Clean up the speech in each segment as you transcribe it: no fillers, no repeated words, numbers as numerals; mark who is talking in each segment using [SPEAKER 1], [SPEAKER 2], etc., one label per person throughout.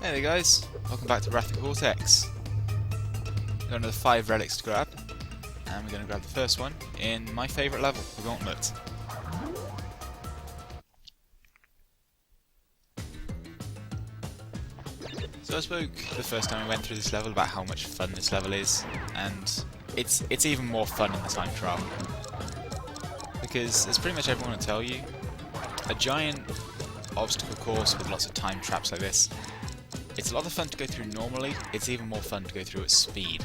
[SPEAKER 1] Hey there guys, welcome back to Wrath of Cortex. We've got another 5 relics to grab, and we're going to grab the first one in my favourite level, the Gauntlet. So I spoke the first time we went through this level about how much fun this level is, and it's even more fun in the time trial. Because, as pretty much everyone will tell you, a giant obstacle course with lots of time traps like this, it's a lot of fun to go through normally, it's even more fun to go through at speed.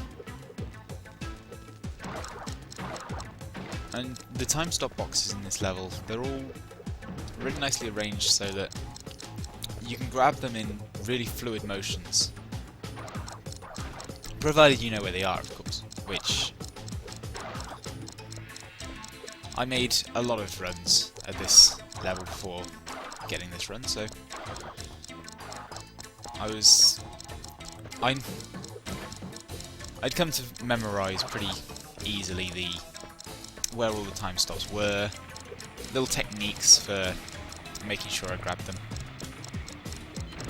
[SPEAKER 1] And the time stop boxes in this level, they're all really nicely arranged so that you can grab them in really fluid motions. Provided you know where they are, of course, which I made a lot of runs at this level before getting this run, so I'd come to memorise pretty easily where all the time stops were, little techniques for making sure I grabbed them.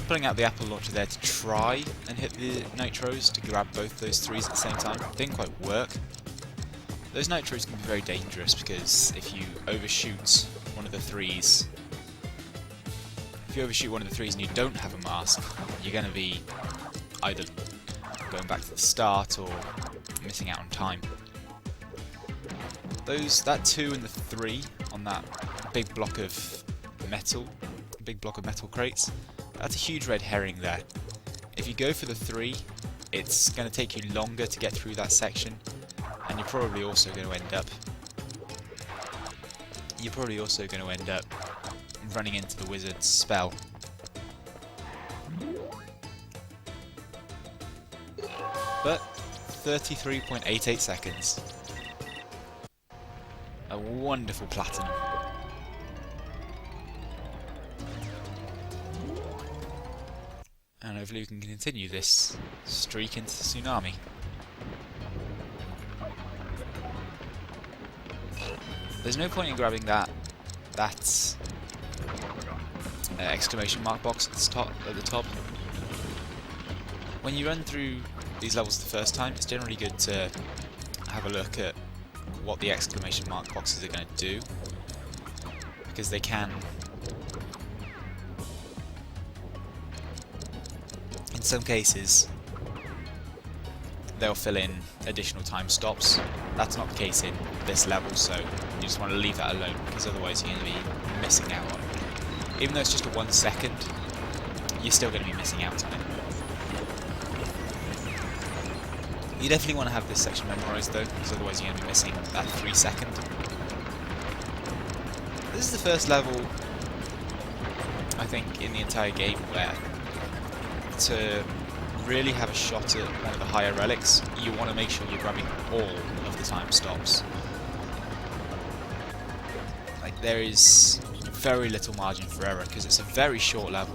[SPEAKER 1] Pulling out the Apple launcher there to try and hit the nitros to grab both those threes at the same time didn't quite work. Those nitros can be very dangerous because if you overshoot one of the threes, and you don't have a mask, you're going to be either going back to the start or missing out on time. That 2 and the 3 on that big block of metal crates, that's a huge red herring there. If you go for the 3, it's going to take you longer to get through that section, and you're probably also going to end up running into the wizard's spell. But 33.88 seconds. A wonderful platinum. And hopefully we can continue this streak into the tsunami. There's no point in grabbing that exclamation mark box at the top. When you run through these levels the first time, it's generally good to have a look at what the exclamation mark boxes are going to do, because they can, in some cases, they'll fill in additional time stops. That's not the case in this level, so you just want to leave that alone, because otherwise you're going to be missing out on it. Even though it's just a 1 second, you're still going to be missing out on it. You definitely want to have this section memorised though, because otherwise you're going to be missing that 3 second. This is the first level, I think, in the entire game where to really have a shot at one of the higher relics, you want to make sure you're grabbing all of the time stops. Like, there is very little margin for error because it's a very short level.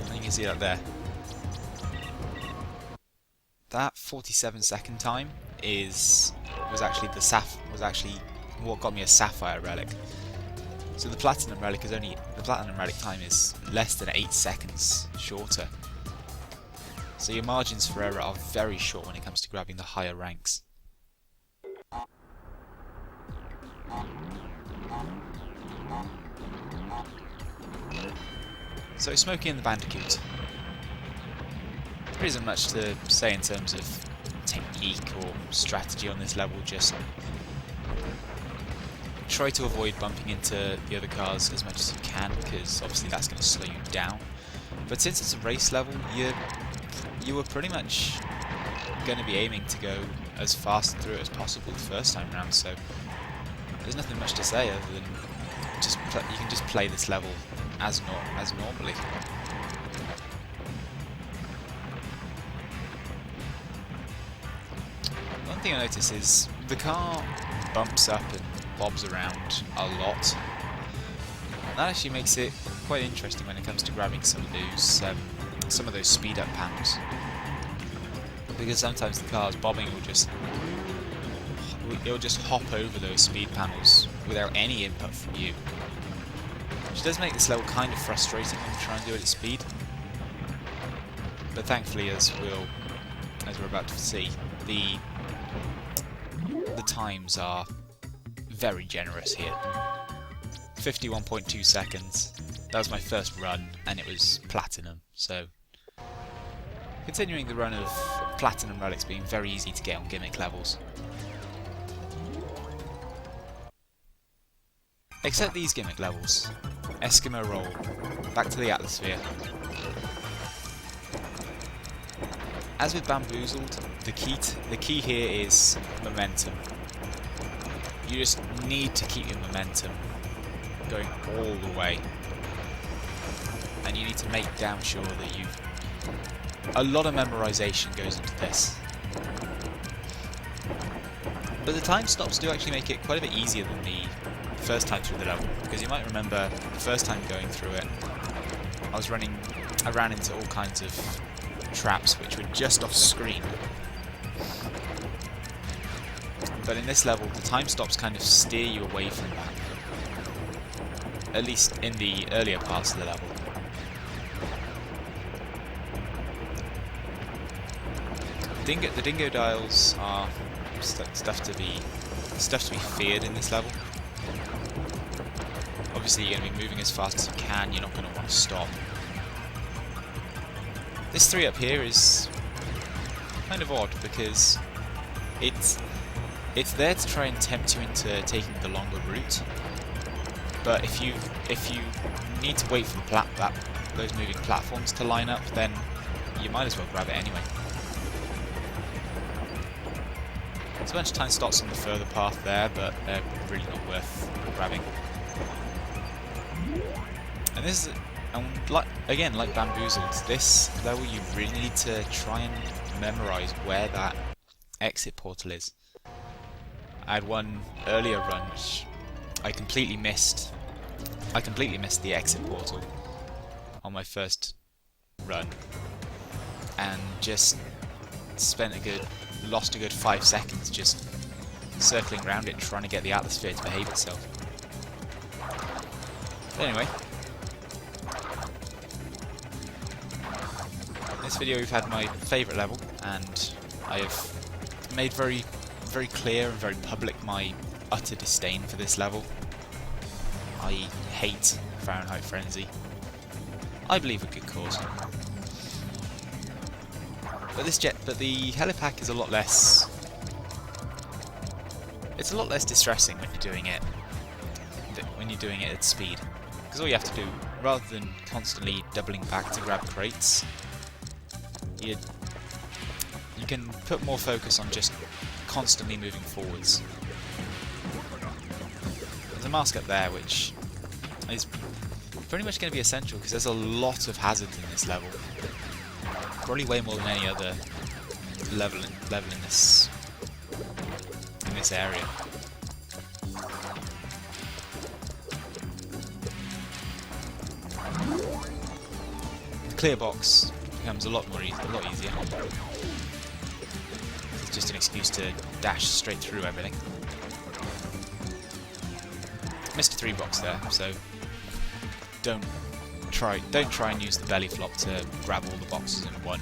[SPEAKER 1] And you can see that there. That 47-second time was actually what got me a sapphire relic. So the platinum relic time is less than 8 seconds shorter. So your margins for error are very short when it comes to grabbing the higher ranks. So Smokey and the Bandicoot. There isn't much to say in terms of technique or strategy on this level, just try to avoid bumping into the other cars as much as you can, because obviously that's going to slow you down. But since it's a race level, you were pretty much going to be aiming to go as fast through it as possible the first time round, so there's nothing much to say other than you can just play this level as normally. One thing I notice is the car bumps up and bobs around a lot. And that actually makes it quite interesting when it comes to grabbing some of those speed up panels, because sometimes the car's bobbing will just hop over those speed panels without any input from you. which does make this level kind of frustrating when you try and do it at speed. But thankfully, as we're about to see, the times are very generous here. 51.2 seconds. That was my first run, and it was platinum. So, continuing the run of platinum relics being very easy to get on gimmick levels. Except these gimmick levels. Eskimo roll. Back to the atmosphere. As with Bamboozled, the key here is momentum. You just need to keep your momentum going all the way. And you need to make damn sure that you've... A lot of memorization goes into this. But the time stops do actually make it quite a bit easier than the first time through the level, because you might remember the first time going through it, I ran into all kinds of traps which were just off screen. But in this level, the time stops kind of steer you away from that. At least in the earlier parts of the level. The dingo dials are stuff to be feared in this level. Obviously, you're going to be moving as fast as you can. You're not going to want to stop. This 3 up here is kind of odd because it's there to try and tempt you into taking the longer route. But if you need to wait for those moving platforms to line up, then you might as well grab it anyway. There's a bunch of time stops on the further path there, but they're really not worth grabbing. And this is, again, like Bamboozled, this level you really need to try and memorize where that exit portal is. I had one earlier run which I completely missed. I completely missed the exit portal on my first run, and just lost a good 5 seconds just circling around it, trying to get the atmosphere to behave itself. But anyway, in this video we've had my favourite level, and I have made very clear and very public my utter disdain for this level. I hate Fahrenheit Frenzy. I believe a good cause. But the helipack is a lot less. It's a lot less distressing when you're doing it. At speed, because all you have to do, rather than constantly doubling back to grab crates, you can put more focus on just constantly moving forwards. There's a mask up there which is pretty much going to be essential because there's a lot of hazards in this level. Probably way more than any other level in this area. The clear box becomes a lot easier. It's just an excuse to dash straight through everything. Missed a 3 box there, so don't try and use the belly flop to grab all the boxes in one,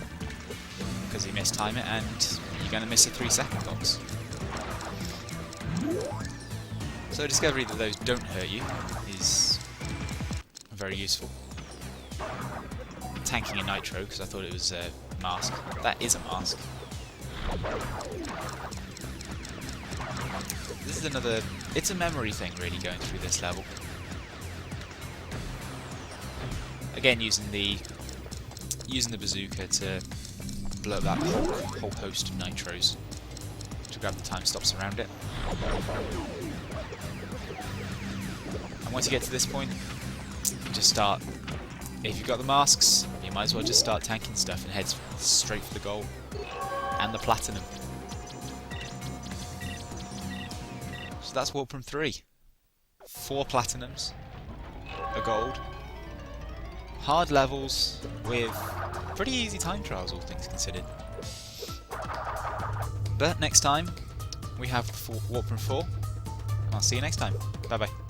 [SPEAKER 1] because you mistime it and you're going to miss a 3-second box. So discovery that those don't hurt you is very useful. Tanking a nitro because I thought it was a mask. That is a mask. This is another. It's a memory thing really going through this level. Again, using the bazooka to blow up that whole host of nitros to grab the time stops around it. And once you get to this point, just start. If you've got the masks, you might as well just start tanking stuff and head straight for the goal and the platinum. So that's Warp from 3. 4 platinums, a gold. Hard levels with pretty easy time trials, all things considered. But next time we have Warp from 4. I'll see you next time. Bye bye.